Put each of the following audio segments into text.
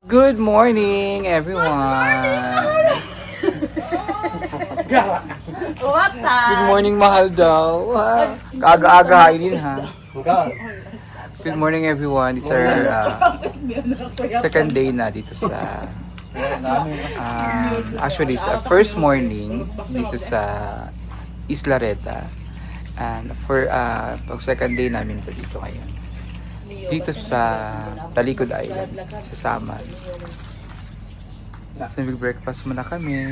Good morning, everyone. Good morning, mahal daw. Kaaga-aga din ha. Good morning, everyone. It's our second day na dito sa actually it's our first morning dito sa Isla Reta. And for pag second day namin to dito ngayon. Dito sa Talikod Island, sa Samal. So, nag-breakfast muna kami.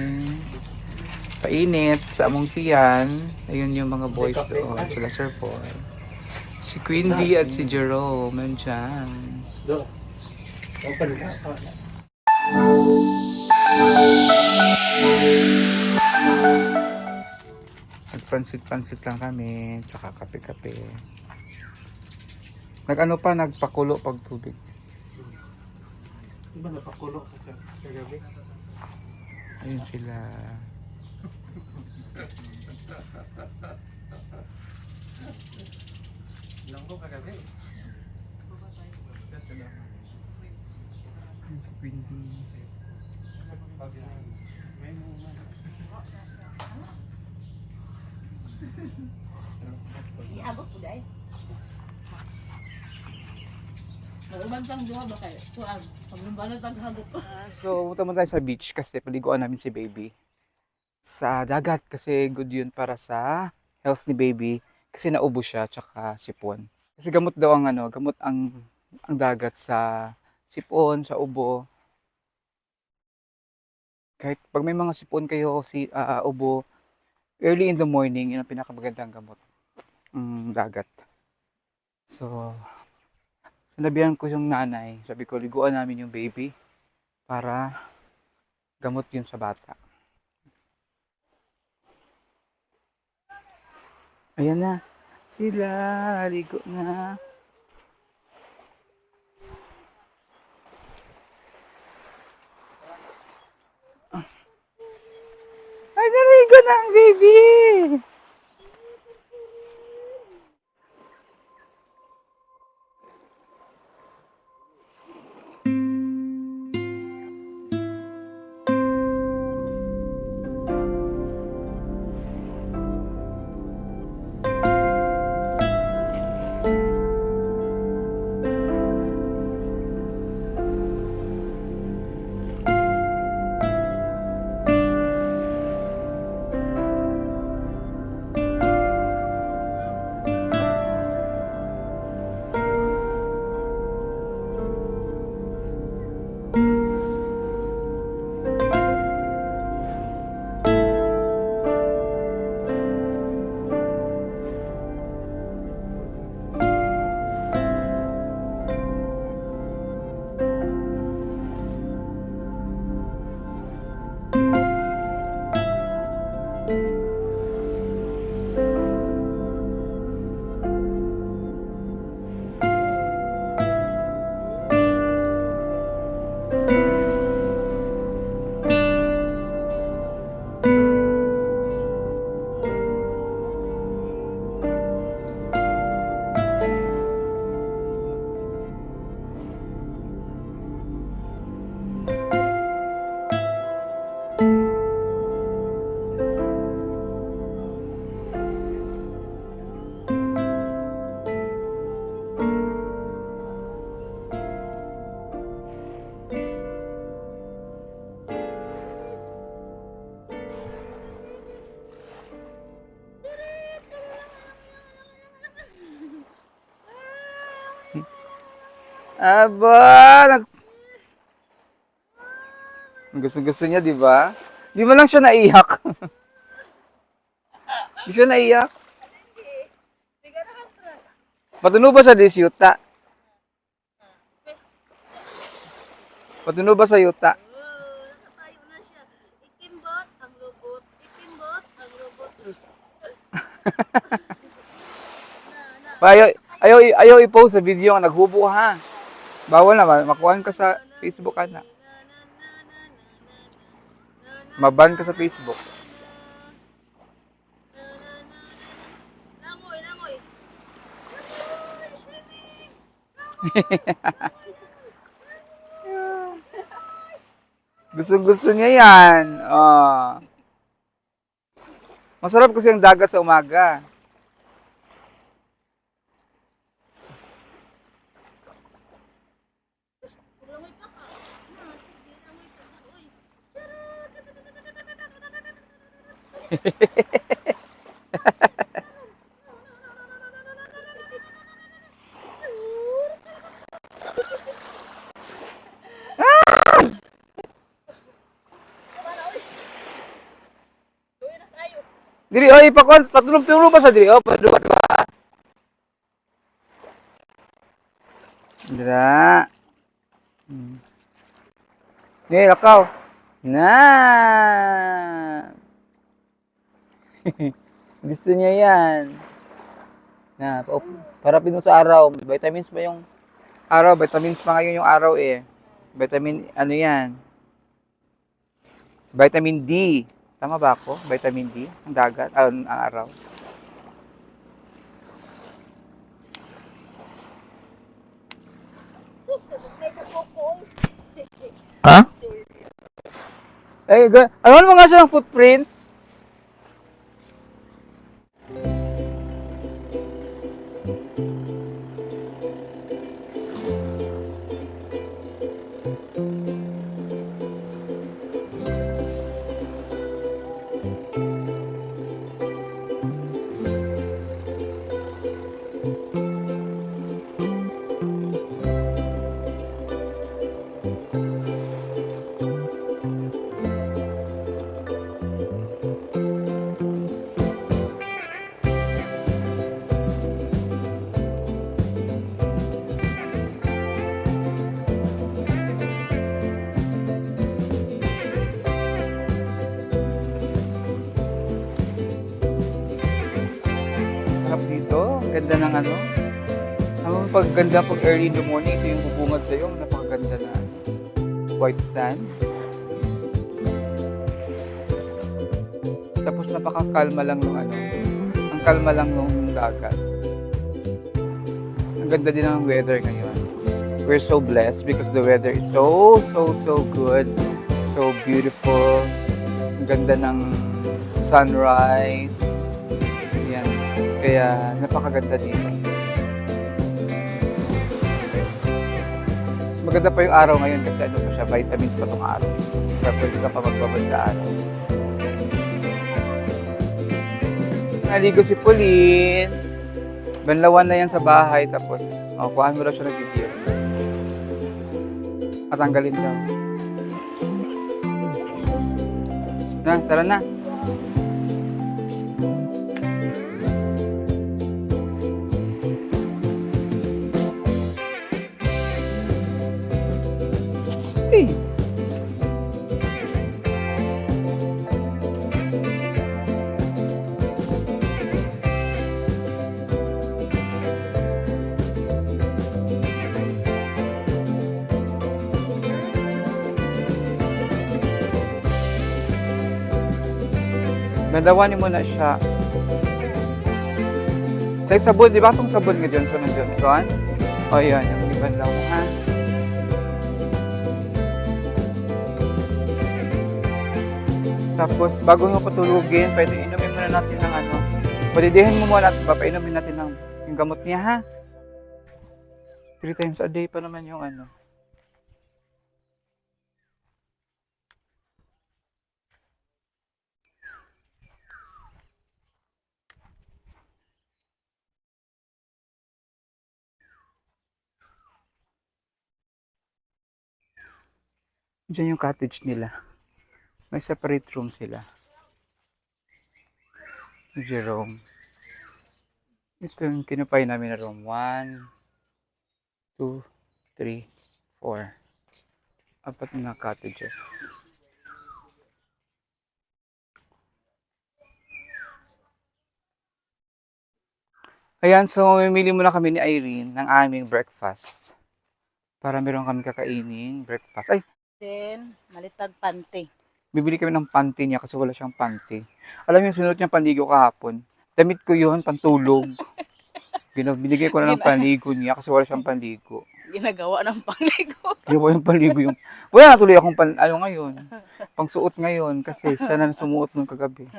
Painit sa among tiyan. Ayun yung mga boys doon. Sila Sir Paul. Si Queen D at si Jerome. Nandiyan. Nagpansit-pansit lang kami. Tsaka kape-kape. Nag-ano pa, nagpakulo pag tubig. Di ba napakulo kagabi? Ayun sila. Langgo kagabi. Ayun si Queen D. May mga Iabot po dahil. Maluman kang duha ba kayo? Tuan, paglumbano taghagot ko. So, punta muna tayo sa beach kasi paliguan namin si baby. Sa dagat kasi good yun para sa health ni baby kasi naubo siya tsaka sipon. Kasi gamot daw ang gamot ang dagat sa sipon, sa ubo. Kahit pag may mga sipon kayo si ubo, early in the morning yun ang pinakamagandang gamot. Dagat. So, sinabihan ko yung nanay, sabi ko liguan namin yung baby para gamot yun sa bata. Ayan na. Sila. Ligo na. Ay, naligo na ang baby. Aba, gusto-gusto niya, di ba? Di mo lang siya naiyak. Di siya naiyak. Patuno ba sa disyuta? Patuno ba sa yuta? Nakatayo na siya. Ikimbot ang lubot. Ikimbot ang lubot. Ayaw i-post sa video ang naghubo ha. Bawal na, makuhaan ka sa Facebook na. Maban ka sa Facebook. Langoy, langoy. Gusto niya yan. Ah. Masarap kasi ang dagat sa umaga. Langoy pa ka. Sige, langoy pa ka. Uy. Uy na tayo. Diri, oy, patulong-tulong pa sa diri. Oh, padua. Dira. Ni, lakaw. Na. Gusto niya yan. Na, parapin mo sa araw. Vitamins ba yung araw? Vitamins pa ngayon yung araw eh. Vitamin, ano yan? Vitamin D. Tama ba ako? Vitamin D? Ang dagat? Ang araw? Ha? Ano mo nga siya ng footprints? Sarap dito. Ang ganda ng ano. Ang pagganda pag early in the morning, ito yung bubungad sa'yo. Napakaganda na white sand. Tapos napakakalma lang nung ano. Ang kalma lang nung dagat. Ang ganda din ng weather ngayon. We're so blessed because the weather is so good. So beautiful. Ang ganda ng sunrise. Ayan. Kaya napakaganda dito. Mas maganda pa yung araw ngayon kasi ano pa siya, vitamins pa tong araw. Kaya pwede ka pa magbabad sa araw. Naligo si Pauline. Banlawan na yan sa bahay tapos kuhaan mo daw siya ng video. Matanggalin daw. Na, tara na. Hey. Nadawanin mo na siya. Tay sabon, di ba itong sabon nga Johnson & Johnson? O yun, yung iban lang ha. Tapos, bago mo patulugin, pwede inumin muna natin ng ano. Padidihin mo muna at saba, painumin natin ng yung gamot niya ha. 3 times a day pa naman yung ano. Diyan yung cottage nila. May separate room sila. Jerome. Ito yung kinupay namin na room. 1, 2, 3, 4. 4 na cottages. Ayan, so mamimili muna kami ni Irene ng aming breakfast. Para meron kami kakainin breakfast. Ay, Then, malitag panty. bibili kami ng panty niya kasi wala siyang panty. Alam niyo, sinunod niya panligo kahapon. Damit ko yun, pantulog. Binigay ko na ng panligo niya kasi wala siyang panligo. ginagawa ng pangligo. Di ba yung paligo yung... Wala na tuloy akong ngayon. Pangsuot ngayon kasi siya na sumuot nung kagabi.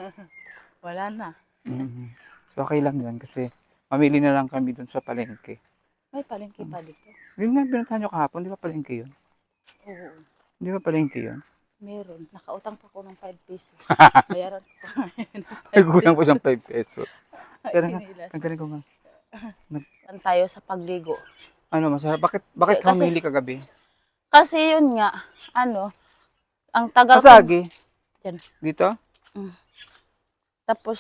Wala na. Mhm. So okay lang yun kasi mamili na lang kami dun sa palengke. May palengke pa dito. Yun nga binuntahan nyo kahapon, di ba palengke yun? Oo. Di ba palengke yun? Meron. Nakautang pa ko ng 5 pesos. Bayaran ko pa. Ay, kulang pa siyang 5 pesos. Kaya nga, Sinilas. ang galing ko nga. Saan tayo sa pagligo? Ano, masarap. Bakit ka Kasi- humili kagabi? Kasi yun nga, ang tagal ko. Kasagi? Diyan. Dito? Tapos,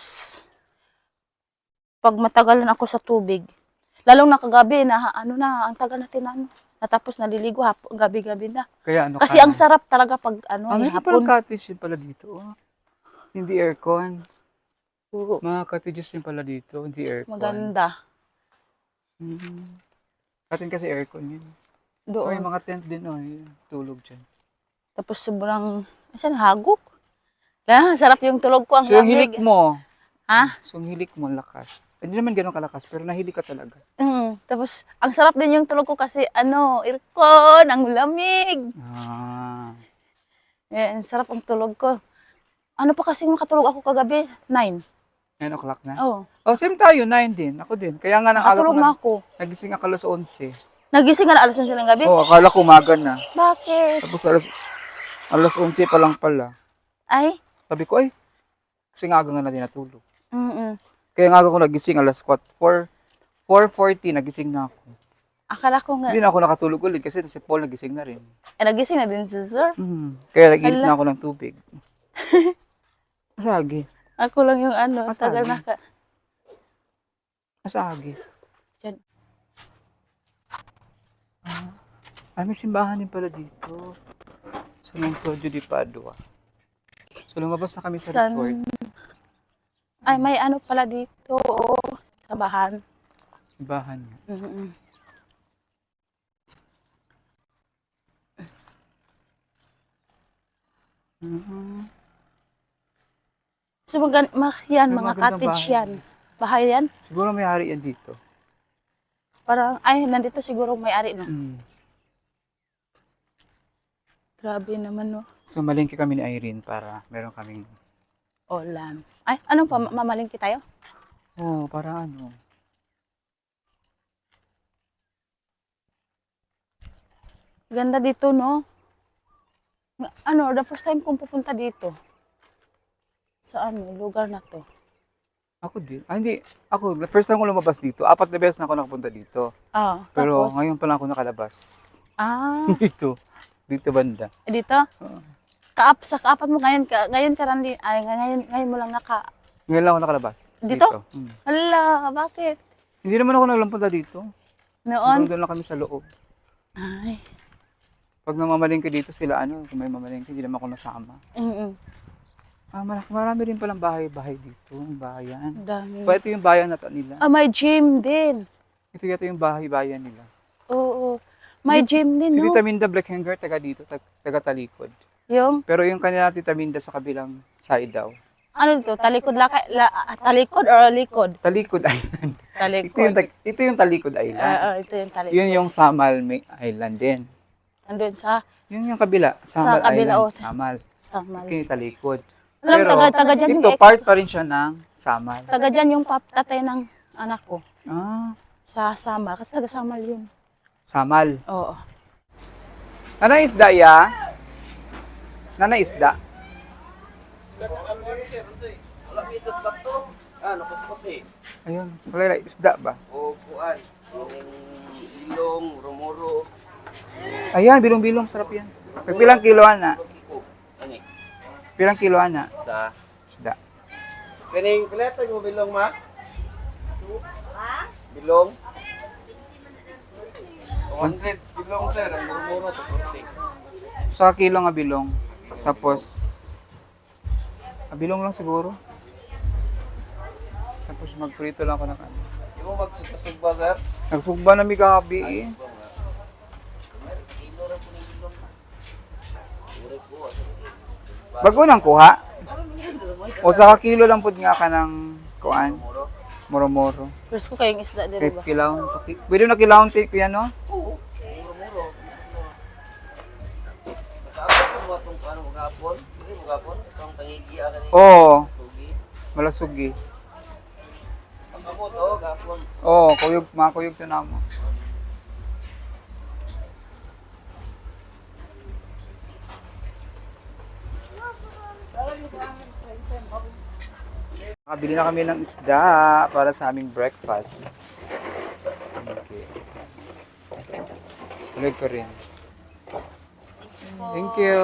pag matagalan ako sa tubig, lalong na kagabi, ang tagal natin natapos naliligo, gabi-gabi na. Kaya ano Kasi ang sarap talaga pag meron hapon. palang cottage yun pala dito. Oh. Hindi aircon. Oo, Mga cottages yun pala dito, hindi aircon. maganda. Atin kasi aircon yun. O, yung Doon. mga tent din, yun, tulog dyan. Tapos sobrang, hagok. Sarap yung tulog ko. Ang So, yung lamig. hilik mo, Ha? so, yung hilik mo, lakas. Hindi naman ganun kalakas, pero nahilik ka talaga. Tapos, ang sarap din yung tulog ko kasi, aircon, ang lamig. Ah. Ang sarap ang tulog ko. Ano pa kasi nakatulog ako kagabi? 9. 9 o'clock na? Oh, Oh, same tayo, 9 din. Ako din. Kaya nga nakala ko nakatulog na ako. nagising ako alas 11. Nagising ka na alas 11 ng gabi? Oh, akala ko umaga na. Bakit? Tapos alas 11 pa lang pala. Ay? Sabi ko, ay, kasi nga aga nga na din natulog. Mm-mm. Kaya nga ako nagising alas 4:40 nagising na ako. Akala ko nga, Hindi na ako nakatulog ulit kasi si Paul nagising na rin. nagising na din si sir. Kaya nag-init Hala. na ako ng tubig. Masagi. Ako lang yung Masabi. tagal na ka. Masagi. Diyan. May simbahan din pala dito. Sa Montodio di Padua. So lumabas na kami sa resort. Ay, may pala dito. Sa bahan. Simbahan. Mm-mm. So, yan, May mga magandang cottage bahay. yan. Bahay yan? Siguro may hari yan dito. Parang, nandito siguro may-ari, no? Grabe naman, no? So malingki kami ni Irene para meron kaming Ulam. Ay, anong pa? Mamalingki tayo? para ano. Ganda dito, no? The first time kong pupunta dito. Sa lugar na to. Ako din. Hindi. Ako, the first time ko lumabas dito, 4 na beses na ako nakapunta dito. Pero Tapos, ngayon pa lang ako nakalabas. Dito. Dito banda. dito? Oo. Sa kaapat mo ngayon ka ngayon mo lang Ngayon lang ako nakalabas. Dito? Mm. Hala, bakit? Hindi naman ako naglampunta dito. Noon? Doon lang kami sa loob. Ay. Pag namamalingki dito sila, kung may mamalingki, hindi naman ako nasama. Marami rin palang bahay-bahay dito. Ang bayan. Dami. Ito yung bayan na nila. May gym din. Ito yata yung bahay-bayan nila. Oo. May gym din, Si no? Tita Minda Black Hanger, taga dito, taga Talikod. Yung, Pero yung kanila Tita Minda sa kabilang side daw. dito? Talikod talikod or likod? Talikod Island. Talikod. Ito yung Talikod Island. Ito yung talikod. Yun yung Samal Island din. Andun sa Yun yung kabila. Samal kabila, Island. oh. Samal. Samal. Ito yung Talikod. Alam, Pero taga dyan yung ito, part pa rin siya ng Samal. Taga dyan yung tatay ng anak ko. Ah, Sa Samal. Kasi taga Samal yun. Samal. Oo. Nanay isda ya? Nanay isda? Ayun, wala isda ba? Ilong, rumuro. Ayan, bilong-bilong, sarap yan. Pilang kiloan na? Pilang kiloan na? Sa Isda. kaning pileto mo bilong ma? Bilong. 100 bilong sir, ang rumuro to 40. Sa kilo nga bilong. Tapos, bilong lang siguro. Tapos magprito lang ako ng ano. Di mo magsugba sir? Nagsugba na mi gabi eh. Bago nang kuha. O sa kilo lang pud nga ka ng kuan. Moro-moro. First ko kayong isda din, 5 ba? kilawon. Pwede na kilawon ti kuya no? mo itong ano, magapon? Sige, magapon. Itong tangigiya ka ni Oo, Sugi. malasugi. Ang mo to, gapon. Oo, kuyog, mga kuyog to na mo. Nakabili na kami ng isda para sa aming breakfast. Okay. Tuloy ko rin. Thank you.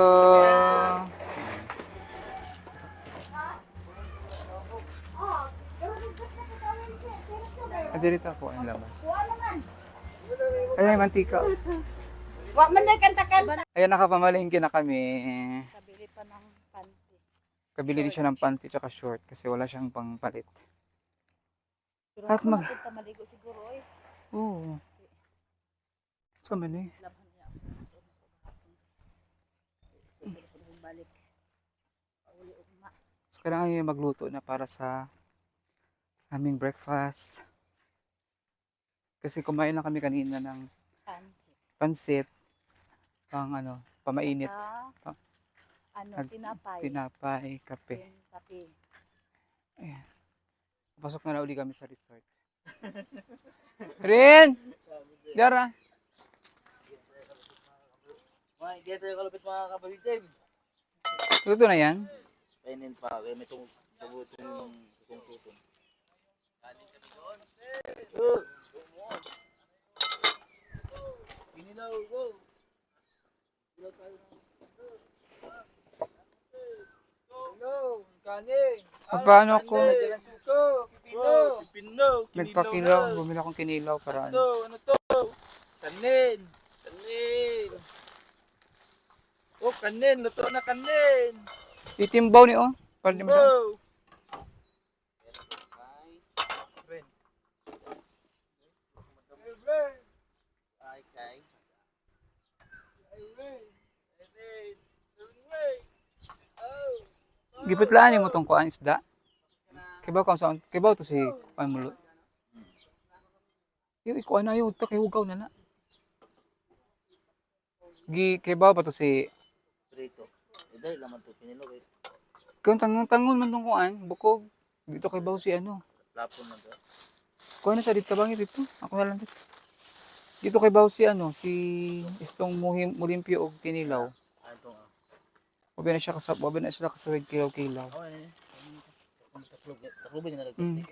Dito ako ang labas. Ay, mantika. Wa man na kantakan. Ayan, nakapamalingki na kami. Kabili pa ng panty. Kabili din siya ng panty tsaka short kasi wala siyang pangpalit. Pero At ako mag- napunta maligo siguro eh. Oo. So mali. Labhan niya ako. Siguro ko na balik. Pauli ugma. So kailangan niya magluto na para sa aming breakfast. Kasi kumain na kami kanina ng Panty. pansit, pang ano, pamainit, Ah, ano, Nag- tinapay. tinapay, kape. Kape. Ayan. Pasok na uli kami sa resort. Rin! Dara! Mga hindi tayo kalapit mga kapalitim. Luto na yan? Kainin pa, kaya may tubutin ng itong tutong. Pinilaw, go! Hello, kanin! Paano ako? Nandiyan ang suko, pipino! Pipino! Nagpakilaw, bumili akong kinilaw para ano. Ano to? Kanin! Kanin! Oh, kanin! Luto na kanin! Itimbaw ni oh. Para di mo daw. Go! Gipitlaan mo tong kuan isda. Kibaw ka sa kibaw to si pamulo. Yung ikuan na yun, kay hugaw na na. Kibaw pa to si Prito. Dali laman to pinilo kay kung tangon man tong kuan, bukog. Dito kibaw si ano. lapon na to. Kuan na sa dito sa bangit dito. Ako na lang dito. Dito kibaw si ano, si istong mulimpyo og kinilaw. Ano to? Wabi na siya wabi na sila kasawig kilaw-kilaw. Oh, eh. Taklob na nagpastik. Mm.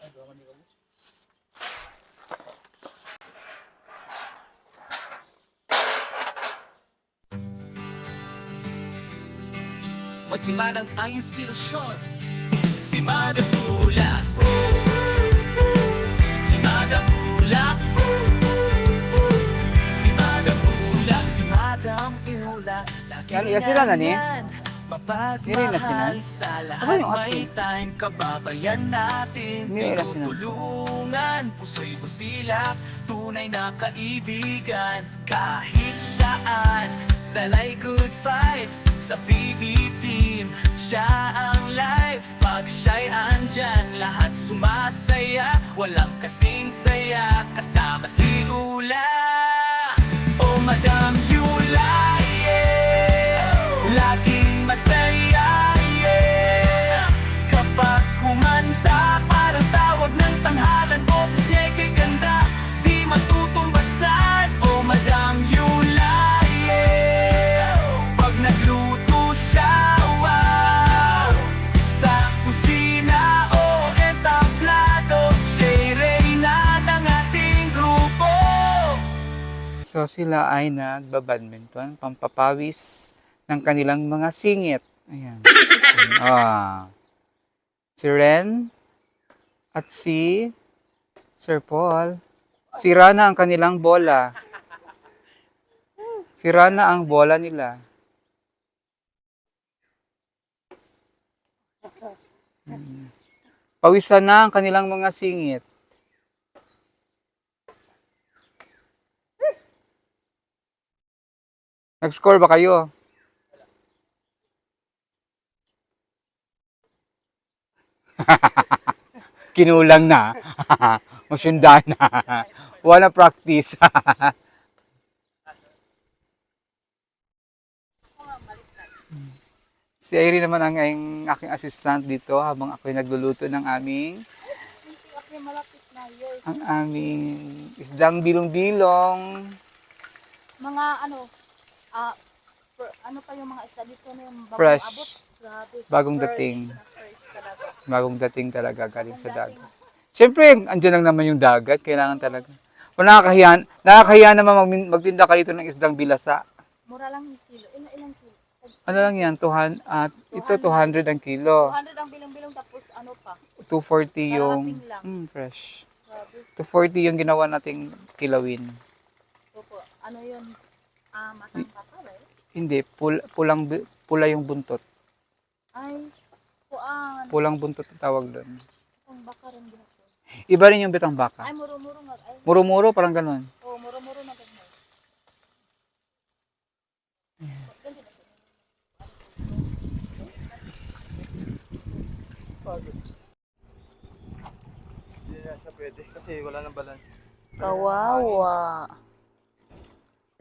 Ay, gaman ni kamo. Magsimanang ang inspirasyon. Si Madapula. Si Madapula. Si Madapula. Si Madam Iula. Yan, yan sila na ni? Niri na sila? Mapagmahal sa Ano lahat yung may asin? time. Kababayan natin. Niri na sila? Tinutulungan. Puso'y busilak. Tunay na kaibigan. Kahit saan. Dalay good vibes sa PB team. Siya ang life. Pag siya'y andyan, lahat sumasaya. Walang kasing saya. Kasama si Ula. Oh, Madam Yula, yeah. Laging masaya, yeah. Kapag kumanta, parang tawag ng tanghalan. Boses niya'y kay ganda, di matutumbasan. Oh, Madam Yula, yeah. Pag nagluto siya, wow. Sa kusina o entablado, siya'y reyna ng ating grupo. So sila ay nagbabadminton, pampapawis ng kanilang mga singit. Ayan. Ah. Si Ren at si Sir Paul. Sira na ang kanilang bola. Sira na ang bola nila. Pawisan na ang kanilang mga singit. Nag-score ba kayo? Kinulang na. Masyunda na. Wala practice. Si Irene naman ang aking assistant dito habang ako'y nagluluto ng ang aming isdang bilong-bilong. Mga ano, ano pa yung mga isda dito na yung bagong Fresh. abot? Grabe. Bagong Fresh dating. na fresh talaga. Bagong dating talaga galing sa Bagong dating. dagat. Siyempre, andyan lang naman yung dagat. Kailangan talaga. Kung nakakahiya naman magtinda ka dito ng isdang bilasa. Mura lang yung kilo. Ilang kilo? Ano lang yan? Ito 200 ang kilo. 200 ang bilong-bilong tapos ano pa? 240 yung Karating lang. fresh. Grabe. 240 yung ginawa nating kilawin. Opo. Ano yun? Matang kapal eh. Hindi, pula yung buntot. Ay, kuan. Pulang buntot ang tawag doon. Ang baka rin gihapon. Iba rin yung betang baka. Ay, muro-muro nga. Ay, Muro-muro, parang ganun. muro-muro na ganyan. Hindi na siya pwede kasi wala nang balance. Kawawa.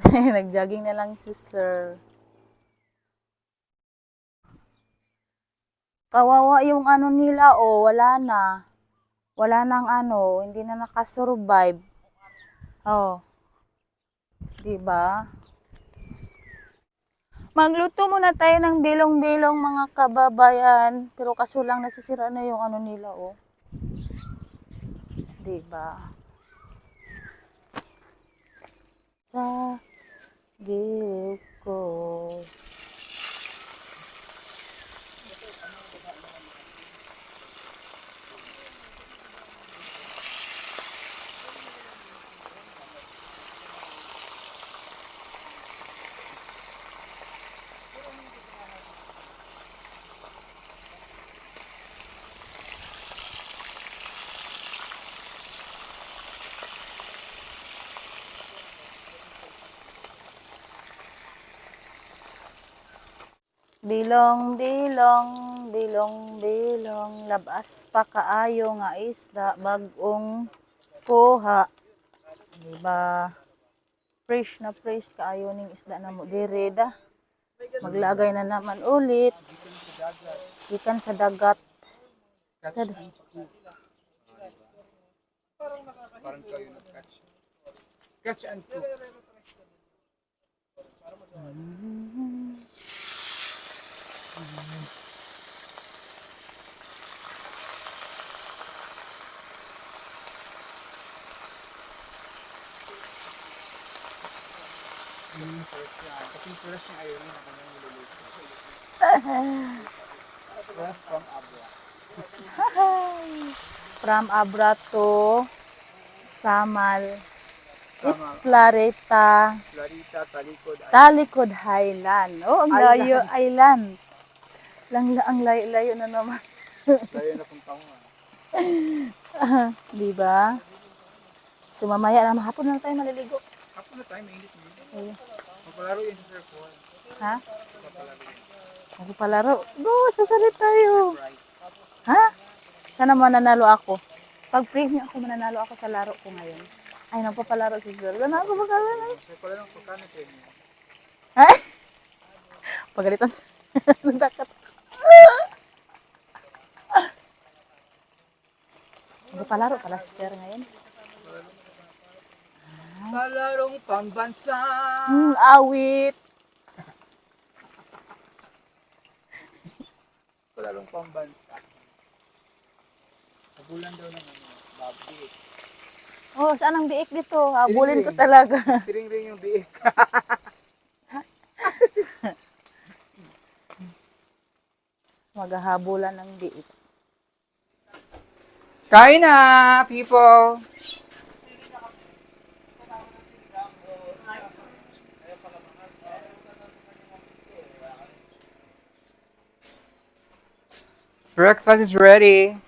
Nag-jogging na lang si sir. Kawawa yung ano nila, wala na. Wala nang ano, hindi na nakasurvive. Oh. Diba? Magluto muna tayo ng bilong-bilong mga kababayan. Pero kaso lang nasisira na yung ano nila, Diba? Sa gilid ko. Bilong, bilong, bilong, bilong, labas pa kaayo nga isda, bagong kuha. Diba? Fresh na fresh kaayo ning isda na mo direda. Maglagay na naman ulit. Ikan sa dagat. Parang kayo nag-catch. Catch and cook. Kasi fresh yung ayaw na kanyang niluluto. Fresh from Abra. From Abra to Samal, Islareta, Clarita, Talikod, Talikod Highland. Oh, ang layo island. Ang layo na naman. layo na pong taungan. Di ba? So mamaya na mahapon na tayo maliligo. Hapon na tayo, mainit na yun. Ayun. Magpalaro yun sa Sir Paul. Ha? Magpalaro yun. Magpalaro. Go, sasalit tayo. Ha? Sana mananalo ako. Pag free niyo ako, mananalo ako sa laro ko ngayon. Ay, nagpapalaro si Sir. Sana ako magkalaro. Sir Paul, anong pagkano kayo niya? Ha? Pagalitan. Nagdakat. Magpalaro pala si Sir ngayon. Palarong pambansa. Awit. Palarong pambansa. Kabulan daw ng babi. Oh, saan ang biik dito? Habulin ko talaga. Siring-ring yung biik. Maghahabulan ng biik. Kain na, people! Breakfast is ready.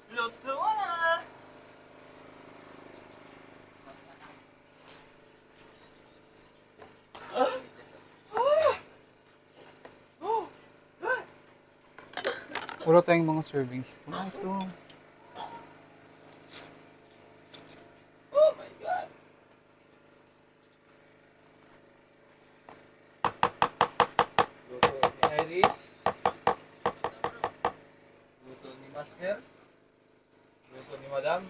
Luto na! Wala tayong mga servings. Ito. Master? Luto ni Madam?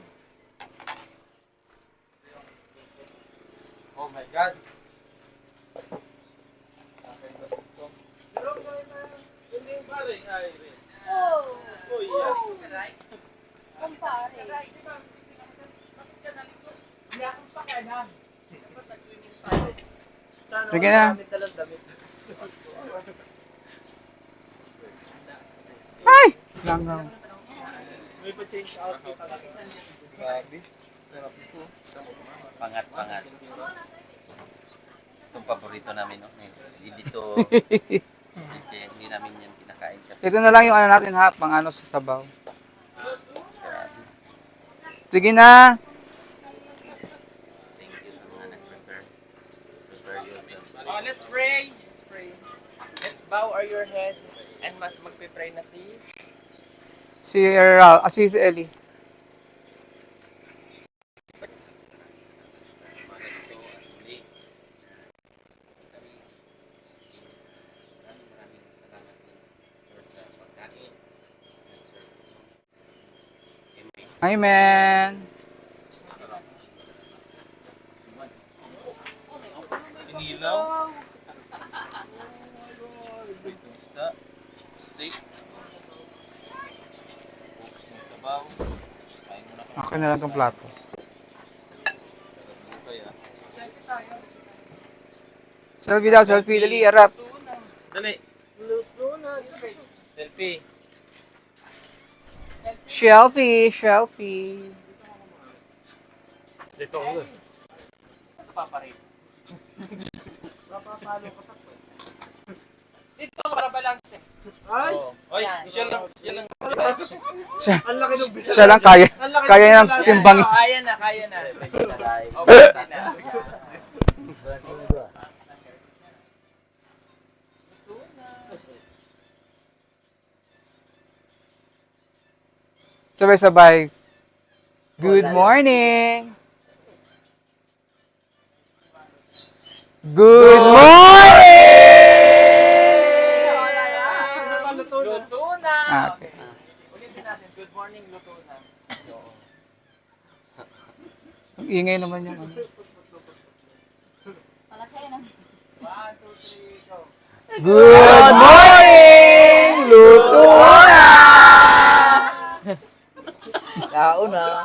Oh my God! Akin ba gusto? Pero hindi yung pare, ay, Oh! oh, yeah. Kumpare. Sana Sige na. damit na lang damit. Ay! Langaw. May pa-change outfit talaga. Grabe. Grabe ko. Pangat. Itong paborito namin, no? Dito, hindi namin yan kinakain kasi Ito na lang yung ano natin ha, pang ano sa sabaw. grabe. Sige na. Thank you sa mga nag-prepare. Prepare yourself. Oh, let's pray. Let's pray. Let's bow your head and mas magpe-pray na si Si Ellie. Mga ganito at muli. Maraming salamat din Lord sa pagkain. Amen. Inilaw. Itong isda. Steak. Tabaw. Kain mo na kayo. Ako na lang tong plato. Sarap mo kaya. Selfie daw, selfie. Dali, harap. Dali. Selfie. Selfie. Dito ako. paparit. Dito para balance. Ay! Oy, siya lang. Ang laki ng bilang. Siya lang kaya. Kaya ng timbang. Kaya na. Oh, Sabay-sabay. Good morning. Good morning! Luto na. Okay. Ulitin natin. Good morning, luto na. Ang ingay naman yung ano. Good morning! Luto na! Kauna.